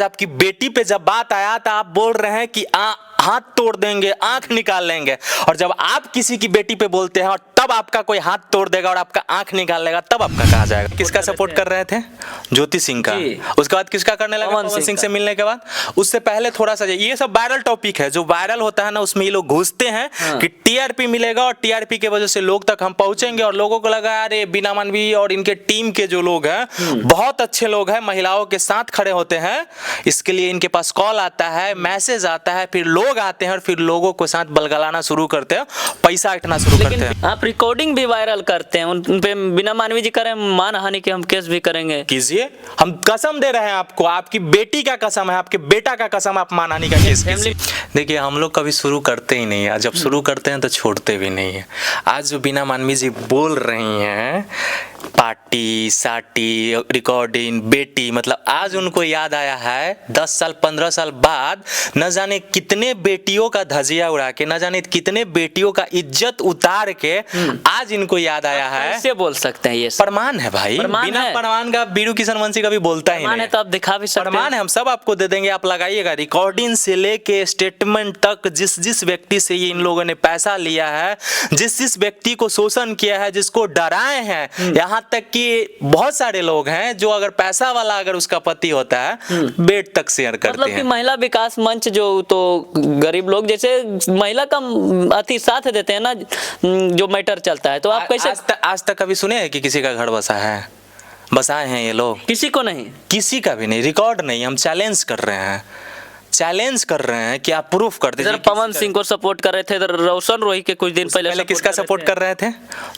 आपकी बेटी पे जब बात आया तो आप बोल रहे हैं कि हाथ तोड़ देंगे, आंख निकाल लेंगे, और जब आप किसी की बेटी पे बोलते हैं और तब आपका कोई हाथ तोड़ देगा और आपका आंख निकाल लेगा, तब आपका कहाँ जाएगा? किसका सपोर्ट कर रहे थे? ज्योति सिंह का। उसके बाद किसका करने लगा? पवन सिंह से मिलने के बाद। उससे पहले थोड़ा सा ये सब वायरल टॉपिक है, जो वायरल होता है ना उसमें ये लोग घुसते हैं कि टीआरपी मिलेगा और टीआरपी के वजह से लोग तक हम पहुंचेंगे, और लोगों को लगा अरे बीना मानवी और इनके टीम के जो लोग हैं बहुत अच्छे लोग हैं, महिलाओं के साथ खड़े होते हैं, इसके लिए इनके पास कॉल आता है, मैसेज आता है, फिर लोग आते हैं और फिर लोगों को साथ बलगलाना शुरू करते हैं, पैसा इकट्ठा शुरू करते हैं। आप रिकॉर्डिंग भी वायरल करते हैं, उन पे बीना मानवी जी करें मानहानि के हम केस भी करेंगे। कीजिए, हम कसम दे रहे हैं आपको, आपकी बेटी का कसम है, आपके बेटा का कसम, आप मानहानि का केस कीजिए। देखिए हम लोग कभी शुरू करते ही नहीं है, जब शुरू करते हैं तो छोड़ते भी नहीं है। आज जो बीना मानवी जी बोल रही हैं पार्टी साटी रिकॉर्डिंग बेटी, मतलब आज उनको याद आया है 10 साल 15 साल बाद, न जाने कितने बेटियों का धजिया उड़ा के, न जाने कितने बेटियों का इज्जत उतार के आज इनको याद आया है। कैसे बोल सकते हैं? ये प्रमाण है भाई, बिना प्रमाण का बीरू किशन वंशी कभी बोलता ही नहीं है। तो आप दिखा भी सकते हैं, प्रमाण है, हम सब आपको दे देंगे, आप लगाइएगा। रिकॉर्डिंग से लेके स्टेटमेंट तक, जिस व्यक्ति से ये इन लोगों ने पैसा लिया है, जिस व्यक्ति को शोषण किया है, जिसको डराए हैं, यहाँ तक कि बहुत सारे लोग हैं जो अगर पैसा वाला अगर उसका पति होता है बेड तक शेयर करते मतलब हैं। कि महिला विकास मंच जो तो गरीब लोग जैसे महिला का अति साथ देते हैं ना, जो मैटर चलता है, तो आप कैसे आज तक कभी सुने हैं कि किसी का घर बसा है? बसाए हैं ये लोग? किसी को नहीं, किसी का भी नहीं, रिकॉर्ड नहीं। हम चैलेंज कर रहे हैं, चैलेंज कर रहे हैं कि आप प्रूफ कर दीजिए। इधर पवन सिंह को सपोर्ट कर रहे थे, इधर रोशन रोही के कुछ दिन पहले किसका सपोर्ट कर रहे थे?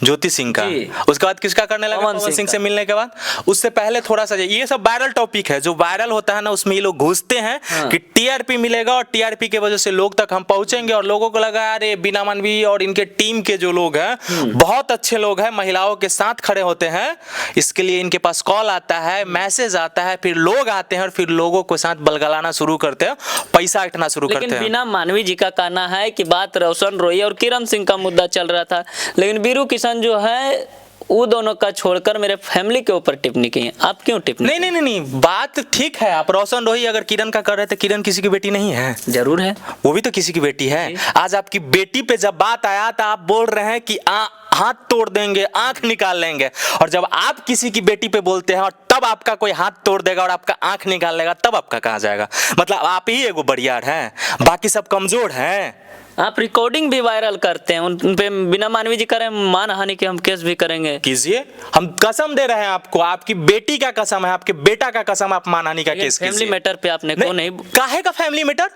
ज्योति सिंह का। उसके बाद किसका करने लगा? पवन सिंह से मिलने के बाद। उससे पहले थोड़ा सा ये सब वायरल टॉपिक है, जो वायरल होता है ना उसमें ये लोग घुसते हैं कि टीआरपी मिलेगा और टीआरपी के वजह से लोग तक हम पहुंचेंगे, और लोगों को लगा अरे बीना मानवी और इनके टीम के जो लोग हैं बहुत अच्छे लोग हैं, महिलाओं के साथ खड़े होते हैं, इसके लिए इनके पास कॉल आता है, मैसेज आता है, फिर लोग आते हैं और फिर लोगों को साथ बलगलाना शुरू करते हैं, पैसा इकट्ठा शुरू करते हैं। लेकिन बीना मानवी जी का कहना है कि बात रोशन रोही और किरण सिंह का मुद्दा चल रहा था, लेकिन बीरू किशन जो है वो दोनों का छोड़कर मेरे फैमिली के ऊपर टिप्पणी की है। आप क्यों टिप्पणी? नहीं, बात ठीक है। आप रोशन रोही अगर किरण का कर रहे थे, किरण किसी की बेटी नहीं है? जरूर है, वो भी तो किसी की बेटी है। आज आपकी बेटी पे जब बात आया तो आप बोल रहे हैं कि हाथ तोड़ देंगे, आंख निकाल लेंगे, और जब आप किसी की बेटी पे बोलते हैं और तब आपका कोई हाथ तोड़ देगा और आपका आंख निकाल लेगा, तब आपका कहाँ जाएगा? मतलब आप ही एगो बड़ियार हैं, बाकी सब कमजोर हैं। आप रिकॉर्डिंग भी वायरल करते हैं, उन पे बिना मानवी जी करें मानहानि के हम केस भी करेंगे। कीजिए, हम कसम दे रहे हैं आपको, आपकी बेटी का कसम है, आपके बेटा का कसम, आप मानहानि का केस कीजिए। फैमिली मैटर पे आपने को नहीं, काहे का फैमिली मैटर?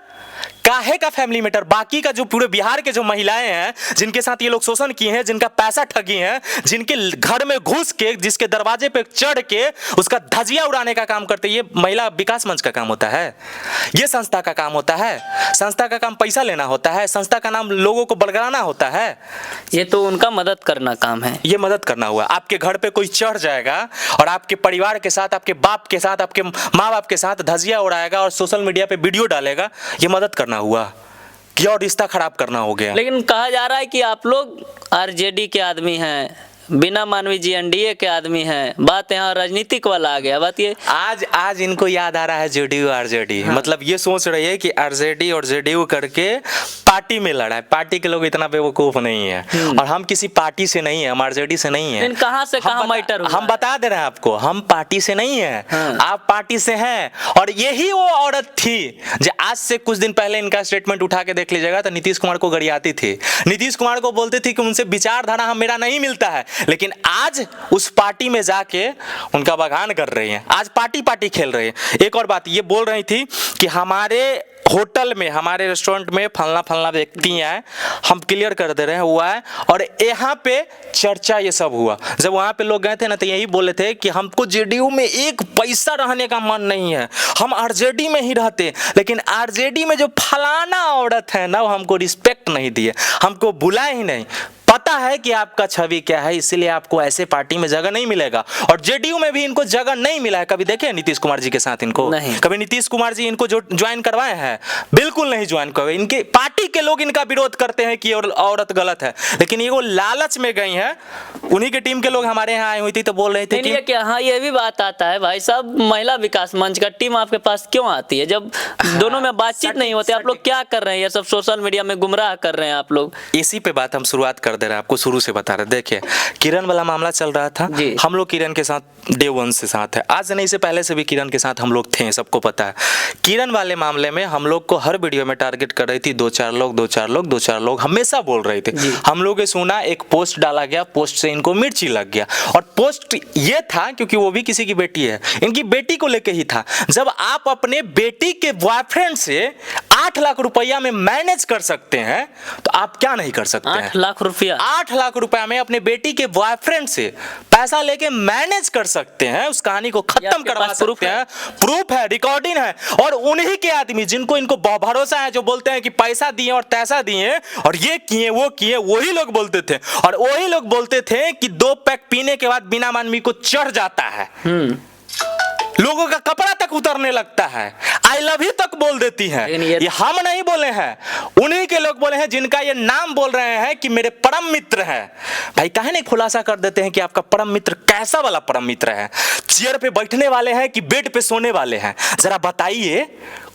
काहे का फैमिली मैटर? बाकी का जो पूरे बिहार के जो महिलाएं हैं जिनके साथ ये लोग शोषण किए हैं, जिनका पैसा ठगी है, जिनके घर में घुस के, जिसके दरवाजे पे चढ़ के उसका धजिया उड़ाने का काम करते, ये महिला विकास मंच का काम होता है? ये संस्था का काम होता है? संस्था का काम पैसा लेना होता है? संस्था का नाम लोगों को बलगलाना होता है? ये तो उनका मदद करना काम है। ये मदद करना हुआ। आपके घर पे कोई चढ़ जाएगा और आपके परिवार के साथ, आपके बाप के साथ, आपके माँ बाप के साथ धजिया उड़ाएगा और सोशल मीडिया पे वीडियो डालेगा, ये मदद करना हुआ कि और रिश्ता खराब करना हो गया? लेकिन कहा जा रहा है कि आप लोग आरजेडी के आदमी हैं, बिना मानवी जी एनडीए के आदमी हैं, बात यहाँ राजनीतिक वाला आ गया। बात ये आज इनको याद आ रहा है जेडीयू आरजेडी। मतलब ये सोच रही है कि आरजेडी और जेडीयू करके पार्टी में लड़ा है। पार्टी के लोग इतना बेवकूफ नहीं है, और हम किसी पार्टी से नहीं है, हम आरजेडी से नहीं है। कहाँ से कहाँ मैटर हुआ? हम बता दे रहे हैं आपको, हम पार्टी से नहीं है, आप पार्टी से हैं। और यही वो औरत थी जो आज से कुछ दिन पहले इनका स्टेटमेंट उठा के देख लीजिएगा तो नीतीश कुमार को गरियाती थी, नीतीश कुमार को बोलती थी कि उनसे विचारधारा मेरा नहीं मिलता है, लेकिन आज उस पार्टी में जाके उनका बखान कर रही हैं। आज पार्टी खेल रही है। एक और बात ये बोल रही थी कि हमारे होटल में, हमारे रेस्टोरेंट में फलना व्यक्ति आए, हम क्लियर कर दे रहे हैं हुआ है, और यहाँ पे चर्चा ये सब हुआ। जब वहाँ पे लोग गए थे ना तो यही बोले थे कि हमको जेडीयू में एक पैसा रहने का मन नहीं है, हम आरजेडी में ही रहते, लेकिन आरजेडी में जो फलाना औरत है ना वो हमको रिस्पेक्ट नहीं दिए, हमको बुलाए ही नहीं। पता है कि आपका छवि क्या है, इसीलिए आपको ऐसे पार्टी में जगह नहीं मिलेगा। और जेडीयू में भी इनको जगह नहीं मिला है। कभी देखे नीतीश कुमार जी के साथ इनको? नहीं। कभी नीतीश कुमार जी इनको जो ज्वाइन करवाए हैं? बिल्कुल नहीं ज्वाइन करवाए। इनके पार्टी के लोग इनका विरोध करते हैं कि औरत गलत है, लेकिन ये वो लालच में गई हैं। उन्हीं के टीम के लोग हमारे यहाँ आए हुई थी तो बोल रहे थे कि क्या, हाँ ये भी बात आता है भाई साहब, महिला विकास मंच का टीम आपके पास क्यों आती है जब दोनों में बातचीत नहीं होती? आप लोग क्या कर रहे हैं? ये सब सोशल मीडिया में गुमराह कर रहे हैं आप लोग। इसी पे बात हम शुरुआत कर दे रहे हैं, आपको शुरू से बता रहे। देखिए, किरण वाला मामला चल रहा था, हम लोग किरण के साथ डे वन से साथ है। आज नहीं, से पहले से भी किरण के साथ हम लोग थे, सबको पता है। किरण वाले मामले में हम लोग को हर वीडियो में टारगेट कर रही थी, 2-4 लोग हमेशा बोल रहे थे। हम लोग ने सुना, एक पोस्ट डाला गया, पोस्ट से इनको मिर्ची लग गया। और पोस्ट ये था क्योंकि वो भी किसी की बेटी है, इनकी बेटी को लेके ही था। जब आप अपने बेटी के बॉयफ्रेंड से 8 लाख रुपया में मैनेज कर सकते हैं तो आप क्या नहीं कर सकते हैं? 8 लाख रुपया, 8 लाख रुपया में अपने बेटी के बॉयफ्रेंड से पैसा लेके मैनेज कर सकते हैं, उस कहानी को खत्म करवा सकते हैं। प्रूफ है, रिकॉर्डिंग है। और उन्हीं के आदमी जिनको इनको भरोसा है, जो बोलते हैं कि पैसा दिए और तैसा दिए और ये किए वो किए, वही लोग बोलते थे। और वही लोग बोलते थे कि 2 पैक पीने के बाद बिना मानवी को चढ़ जाता है, लोगों का कपड़ा तक उतरने लगता है, आई लव यू तक बोल देती है। ये हम नहीं बोले हैं, उन्हीं के लोग बोले हैं जिनका ये नाम बोल रहे हैं कि मेरे परम मित्र है। भाई काहे नहीं खुलासा कर देते हैं कि आपका परम मित्र कैसा वाला परम मित्र है? चेयर पे बैठने वाले हैं कि बेड पे सोने वाले हैं? जरा बताइए,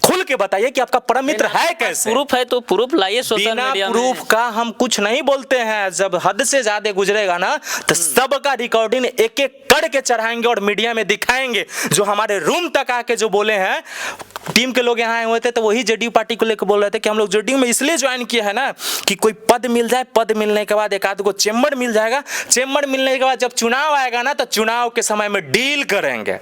खुल के बताइए कि आपका परम मित्र है कैसे? प्रूफ है तो प्रूफ लाइए सोशल मीडिया में। प्रूफ का हम कुछ नहीं बोलते हैं। जब हद से ज्यादा गुजरेगा ना तो सबका रिकॉर्डिंग एक एक करके चढ़ाएंगे और मीडिया में दिखाएंगे। जो हमारे रूम तक आके जो बोले हैं, टीम के लोग यहाँ आए हुए थे तो वही जेडीयू पार्टी को लेकर बोल रहे थे कि हम लोग जेडीयू में इसलिए ज्वाइन किया है ना कि कोई पद मिल जाए, पद मिलने के बाद एक आध को चेम्बर मिल जाएगा, चेम्बर मिलने के बाद जब चुनाव आएगा ना तो चुनाव के समय में डील करेंगे।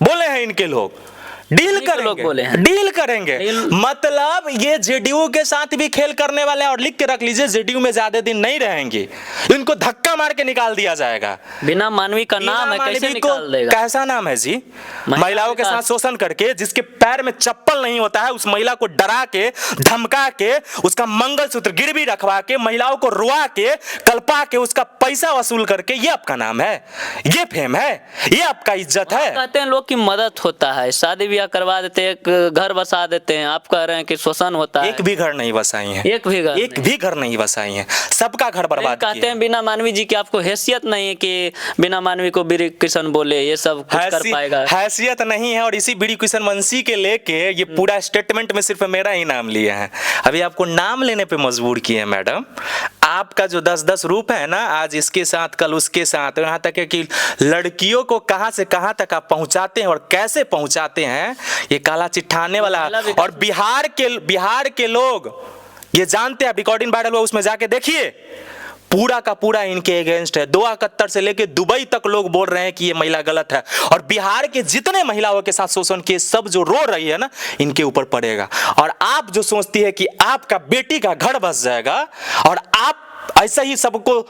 बोले हैं इनके लोग, डील करेंगे, बोले हैं डील करेंगे। मतलब ये जेडीयू के साथ भी खेल करने वाले हैं। और लिख के रख लीजिए, जेडीयू में ज्यादा दिन नहीं रहेंगे, इनको धक्का मार के निकाल दिया जाएगा। बिना मानवी का नाम है, कैसे निकाल देगा? कैसा नाम है जी? महिलाओं के साथ शोषण करके, जिसके पैर में चप्पल नहीं होता है, उस महिला को डरा के, धमका के, उसका मंगलसूत्र गिरवी रखवा के, महिलाओं को रुआ के, कल्पा के, उसका पैसा वसूल करके, ये आपका नाम है? ये फेम है? ये आपका इज्जत है? कहते हैं लोग की मदद होता है, शादी ब्याह करवा देते हैं, घर बसा देते हैं। आप कह रहे हैं कि शोषण होता है। एक भी घर नहीं बसाई है, एक भी घर नहीं बसाई है, सबका घर बर्बाद किया। कहते हैं बिना मानवी जी की आपको हैसियत नहीं है कि बिना मानवी को बीरी किशन बोले, ये सब कुछ कर पाएगा? हैसियत नहीं है। और इसी बीरी किशन वंशी के लेके ये पूरा स्टेटमेंट में सिर्फ मेरा ही नाम लिया है। अभी आपको नाम लेने पे मजबूर किए हैं मैडम। आपका जो 10-10 रूप है ना, आज इसके साथ, कल उसके साथ, यहाँ तक है कि लड़कियों को कहां से कहां तक आप पहुंचाते हैं और कैसे पहुंचाते हैं, ये काला चिट्ठाने वाला। और बिहार के लोग ये जानते हैं। रिकॉर्डिंग वायरल हुआ, उसमें जाके देखिए, पूरा का पूरा इनके अगेंस्ट है। 271 से लेके दुबई तक लोग बोल रहे हैं कि ये महिला गलत है। और बिहार के जितने महिलाओं के साथ शोषण किए, सब जो रो रही है ना, इनके ऊपर पड़ेगा। और आप जो सोचती है कि आपका बेटी का घर बस जाएगा और आप ऐसा ही सबको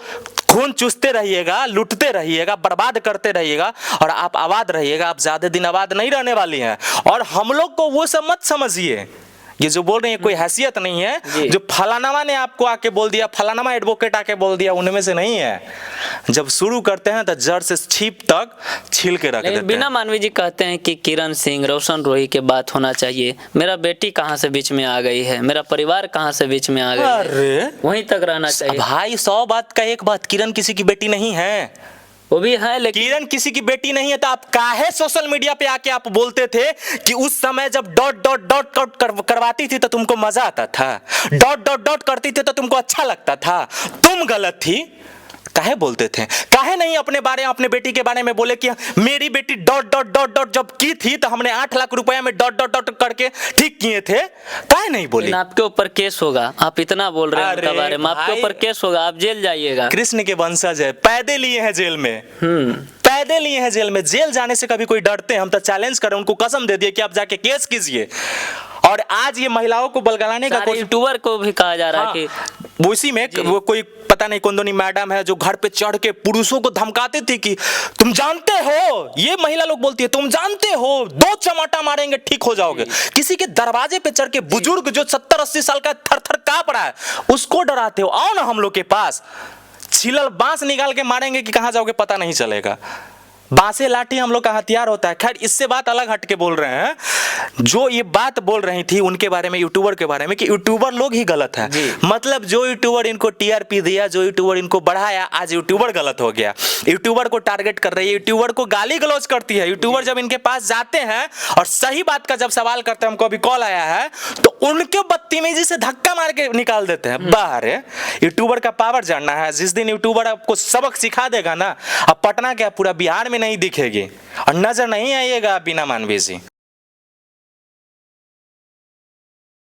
खून चूसते रहिएगा, लूटते रहिएगा, बर्बाद करते रहिएगा और आप आबाद रहिएगा, आप ज्यादा दिन आबाद नहीं रहने वाली हैं। और हम लोग को वो सब मत समझिए, ये जो बोल रहे हैं कोई हैसियत नहीं है। जो फलानामा ने आपको आके बोल दिया, फलानामा एडवोकेट आके बोल दिया, उनमें से नहीं है। जब शुरू करते हैं तो जड़ से छिप तक छील के रख देते हैं। बिना मानवी जी कहते हैं कि किरण सिंह, रोशन रोही के बात होना चाहिए। मेरा बेटी कहाँ से बीच में आ गई है, मेरा परिवार कहाँ से बीच में आ गई है, वहीं तक रहना चाहिए। भाई 100 बात का एक बात, किरण किसी की बेटी नहीं है। वो भी है, लेकिन किरण किसी की बेटी नहीं है। तो आप काहे सोशल मीडिया पे आके आप बोलते थे कि उस समय जब डॉट करवाती थी तो तुमको मजा आता था, डॉट करती थी तो तुमको अच्छा लगता था, तुम गलत थी? काहे बोलते थे? काहे नहीं अपने बारे में, अपने बेटी के बारे में बोले कि मेरी बेटी डॉट जब की थी तो हमने 8 लाख रुपया में डॉट करके ठीक किए थे? काहे नहीं बोले? आपके ऊपर केस होगा, आप इतना बोल रहे हैं उनके बारे में, आपके ऊपर केस होगा, आप जेल जाइएगा। कृष्ण के वंशज है, पैदे लिए हैं जेल में, पैदे लिए हैं जेल में। जेल जाने से कभी कोई डरते हैं? हम तो चैलेंज करें, उनको कसम दे दिए कि आप जाके केस कीजिए। और आज ये महिलाओं को बलगलाने का कोई यूट्यूबर को भी कहा जा रहा है कि उसी में वो कोई पता नहीं कौन दोनी मैडम है जो घर पे चढ़ के पुरुषों को धमकाती थी कि तुम जानते हो, ये महिला लोग बोलती है, तुम जानते हो 2 चमाटा मारेंगे ठीक हो जाओगे। किसी के दरवाजे पे चढ़ के बुजुर्ग जो 70-80 साल का थर थर कांप रहा है, उसको डराते हो। आओ ना हम लोग के पास, छिलल बांस निकाल के मारेंगे कि कहां जाओगे पता नहीं चलेगा। बांसे लाठी हम लोग का हथियार होता है। खैर, इससे बात अलग हट के बोल रहे हैं। जो ये बात बोल रही थी उनके बारे में, यूट्यूबर के बारे में, कि यूट्यूबर लोग ही गलत है। मतलब जो यूट्यूबर इनको टीआरपी दिया, जो यूट्यूबर इनको बढ़ाया, आज यूट्यूबर गलत हो गया। यूट्यूबर को टारगेट कर रही है, यूट्यूबर को गाली गलौज करती है। यूट्यूबर जब इनके पास जाते हैं और सही बात का जब सवाल करते हैं, हमको अभी कॉल आया है, तो उनके बदतमीजी से धक्का मार के निकाल देते हैं बाहर। यूट्यूबर का पावर जानना है। जिस दिन यूट्यूबर आपको सबक सिखा देगा ना, अब पटना क्या पूरा बिहार में नहीं दिखेगी और नजर नहीं आइएगा बिना मानवी जी।